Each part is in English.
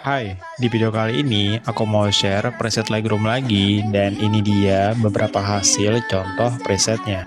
Hai, di video kali ini aku mau share preset Lightroom lagi dan ini dia beberapa hasil contoh presetnya.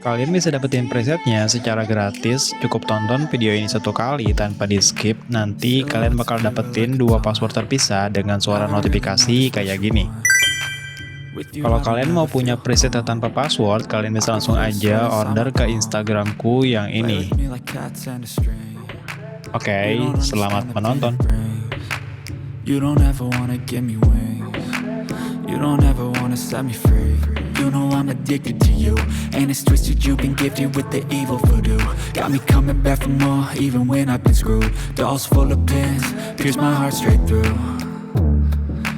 Kalian bisa dapetin presetnya secara gratis, cukup tonton video ini satu kali tanpa di skip, nanti kalian bakal dapetin dua password terpisah dengan suara notifikasi kayak gini. Kalau kalian mau punya preset tanpa password, kalian bisa langsung aja order ke Instagramku yang ini. Oke, selamat menonton. You don't ever wanna give me wings. You don't ever wanna set me free. You know I'm addicted to you, and it's twisted. You've been gifted with the evil voodoo. Got me coming back for more, even when I've been screwed. Dolls full of pins, pierce my heart straight through.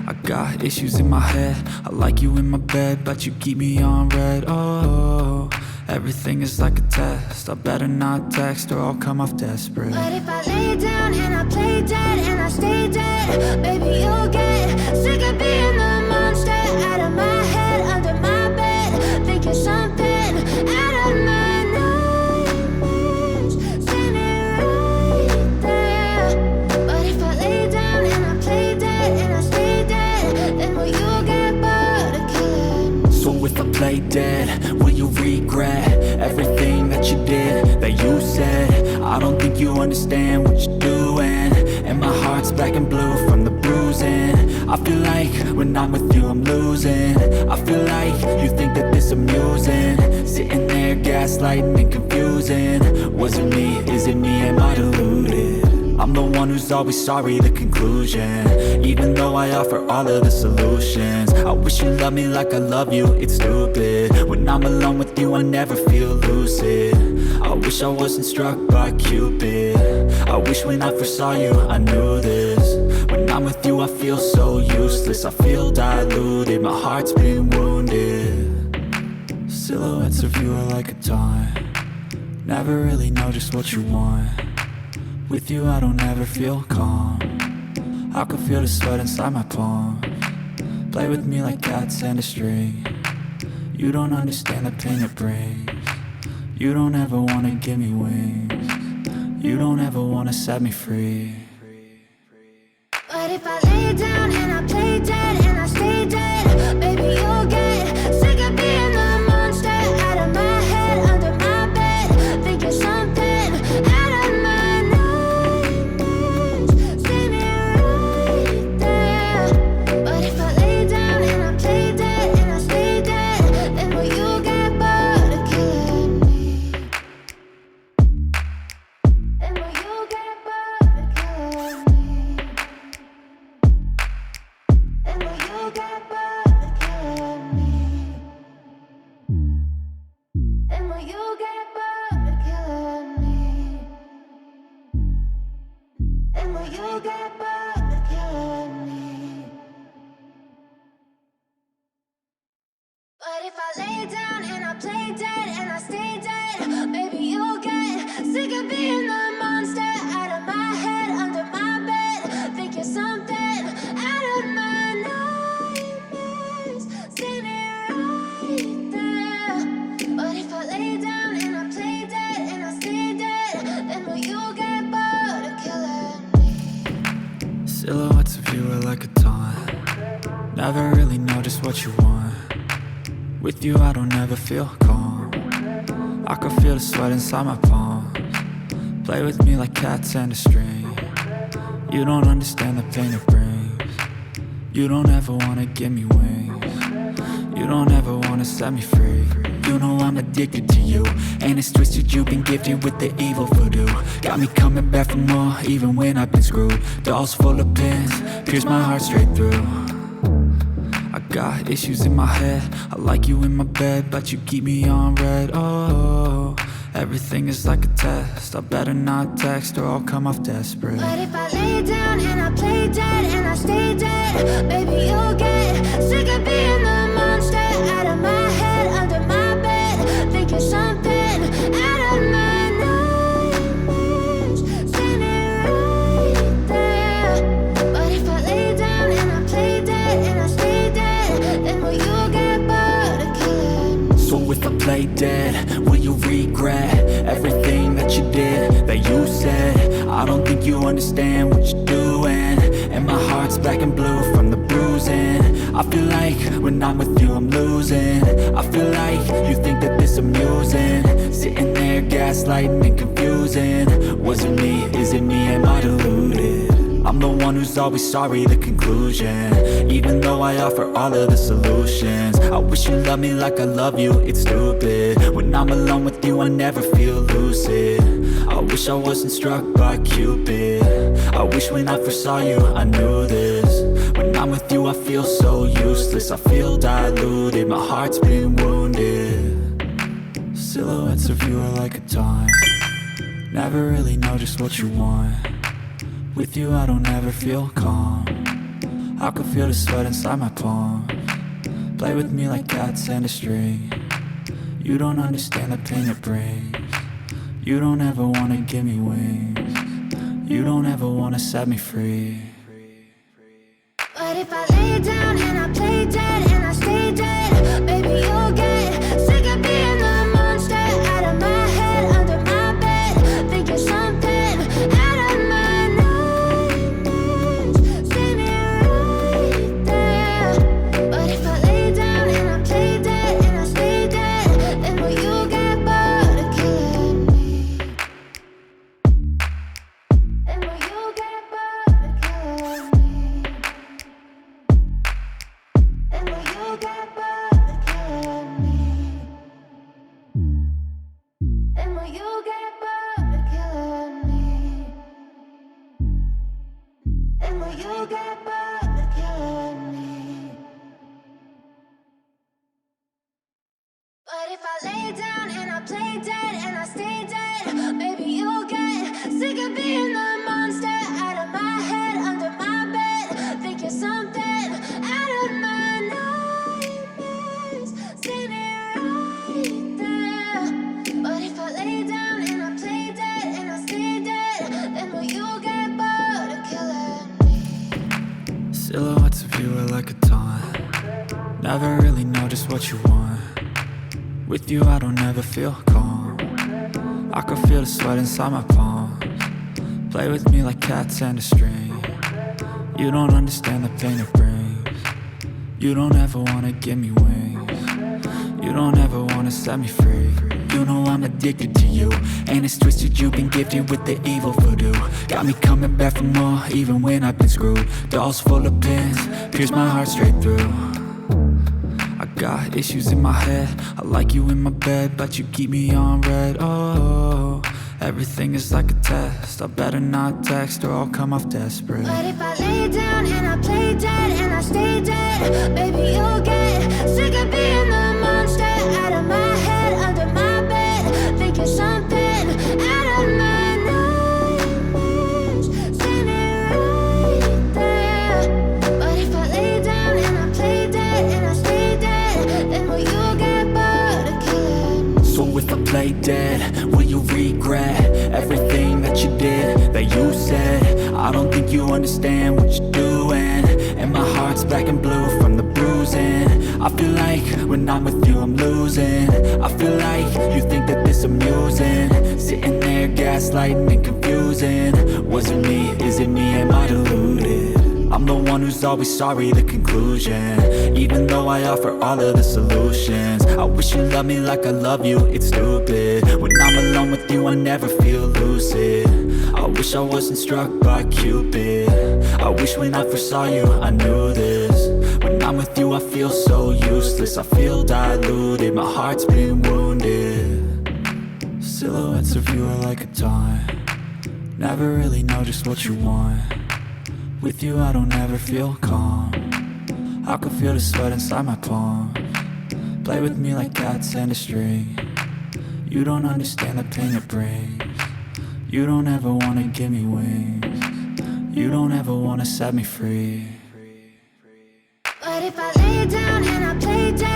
I got issues in my head. I like you in my bed, but you keep me on red. Oh, everything is like a test. I better not text or I'll come off desperate. But if I lay down and I play dead and I stay dead, baby, you'll get sick of being the monster out of my head, under my bed, thinking something out of my nightmares, standing right there. But if I lay down and I play dead and I stay dead, then will you get bored of killing me? So if I play dead, will you regret everything that you did, that you said? I don't think you understand what you're doing, and my heart's black and blue from the bruising. I feel like when I'm with you I'm losing. I feel like you think that this amusing, sitting there gaslighting and confusing. Was it me? Is it me? Am I deluded? I'm the one who's always sorry, the conclusion. Even though I offer all of the solutions, I wish you loved me like I love you, it's stupid. When I'm alone with you I never feel lucid. I wish I wasn't struck by Cupid. I wish when I first saw you I knew this. When I'm with you I feel so useless. I feel diluted, my heart's been wounded. Silhouettes of you are like a taunt. Never really know just what you want. With you I don't ever feel calm. I can feel the sweat inside my palm. Play with me like cats and a string. You don't understand the pain it brings. You don't ever wanna give me wings. You don't ever wanna set me free. But if I lay down and I play dead and I stay dead, baby, you'll get sick of being the monster out of my head, under my bed, thinking something out of my nightmares, standing right there. But if I lay down and I play dead and I stay dead, then will you get bored of killing me? Then will you get bored of killing me? Then will you get bored of killing me? Then will you get bored of killing me? Then will you get bored of killing me? But if I lay down and I play dead and I stay dead, baby, you'll get sick of being the monster out of my head, under my bed, thinking something out of my nightmares, standing right there. But if I lay down and I play dead and I stay dead, then will you get bored of killing me? Silhouettes of you are like a taunt. Never really know just what you want. With you I don't ever feel calm. I can feel the sweat inside my palm. Play with me like cats and a string. You don't understand the pain it brings. You don't ever wanna give me wings. You don't ever wanna set me free. You know I'm addicted to you, and it's twisted. You've been gifted with the evil voodoo. Got me coming back for more, even when I've been screwed. Dolls full of pins, pierce my heart straight through. I got issues in my head. I like you in my bed, but you keep me on red. Oh, everything is like a test. I better not text or I'll come off desperate. But if I lay down and I play dead and I stay dead, baby, you'll get sick of being the monster out of my head, under my bed, thinking something out of my nightmares, standing right there. But if I lay down and I play dead and I stay dead, then will you play dead, will you regret everything that you did, that you said? I don't think you understand what you're doing, and my heart's black and blue from the bruising. I feel like when I'm with you I'm losing. I feel like you think that this amusing, sitting there gaslighting and confusing. Was it me? Is it me? Am I deluded? I'm the one who's always sorry, the conclusion. Even though I offer all of the solutions, I wish you loved me like I love you, it's stupid. When I'm alone with you I never feel lucid. I wish I wasn't struck by Cupid. I wish when I first saw you I knew this. When I'm with you I feel so useless, I feel diluted, my heart's been wounded. Silhouettes of you are like a taunt, never really know just what you want. With you I don't ever feel calm, I can feel the sweat inside my palms. Play with me like cats and a string. You don't understand the pain it brings. You don't ever wanna give me wings. You don't ever wanna set me free. But if I lay down and I play dead and I stay dead, baby you'll get sick of being the monster out of my head, under my bed, thinking something out of my nightmares. See me right there. But if I lay down and I play dead and I stay dead, then will you get bored of killing me? Then will you get bored of killing me? And will you get bored of killing me? And will you get bored of killing me? And will you get bored of killing me? But if I lay down and I play dead and I stay dead, baby you'll get sick of being the monster out of my head, under my bed, thinking something out of my nightmares. See me right there. But if I lay down and I play dead and I stay dead, then will you get bored of killing me? Silhouettes of you are like a taunt, never really know just what you want. With you I don't ever feel calm, I can feel the sweat inside my palms. Play with me like cats and a string. You don't understand the pain it brings. You don't ever wanna give me wings. You don't ever wanna set me free. You know I'm addicted to you, and it's twisted, you've been gifted with the evil voodoo. Got me coming back for more, even when I've been screwed. Dolls full of pins, pierce my heart straight through. I got issues in my head, I like you in my bed, but you keep me on red. Oh, everything is like a test, I better not text or I'll come off desperate. But if I lay down and I play dead and I stay dead, baby you'll get sick of being the monster out of my head, under my bed, thinking something out of my nightmares. See me right there. But if I lay down and I play dead and I stay dead, then will you get bored of killing me? So if I play dead, will you regret everything that you did, that you said? I don't think you understand what you're doing, and my heart's black and blue from the bruising. I feel like when I'm with you I'm losing. I feel like you think that this amusing, sitting there gaslighting and confusing. Was it me? Is it me? Am I deluded? I'm the one who's always sorry, the conclusion. Even though I offer all of the solutions, I wish you loved me like I love you, it's stupid. When I'm alone with you I never feel lucid. I wish I wasn't struck by Cupid. I wish when I first saw you I knew this. When I'm with you I feel so useless, I feel diluted, my heart's been wounded. Silhouettes of you are like a taunt, never really know just what you want. With you I don't ever feel calm, I can feel the sweat inside my palms. Play with me like cats and a string. You don't understand the pain it brings. You don't ever wanna give me wings. You don't ever wanna set me free. But if I lay down and I play dead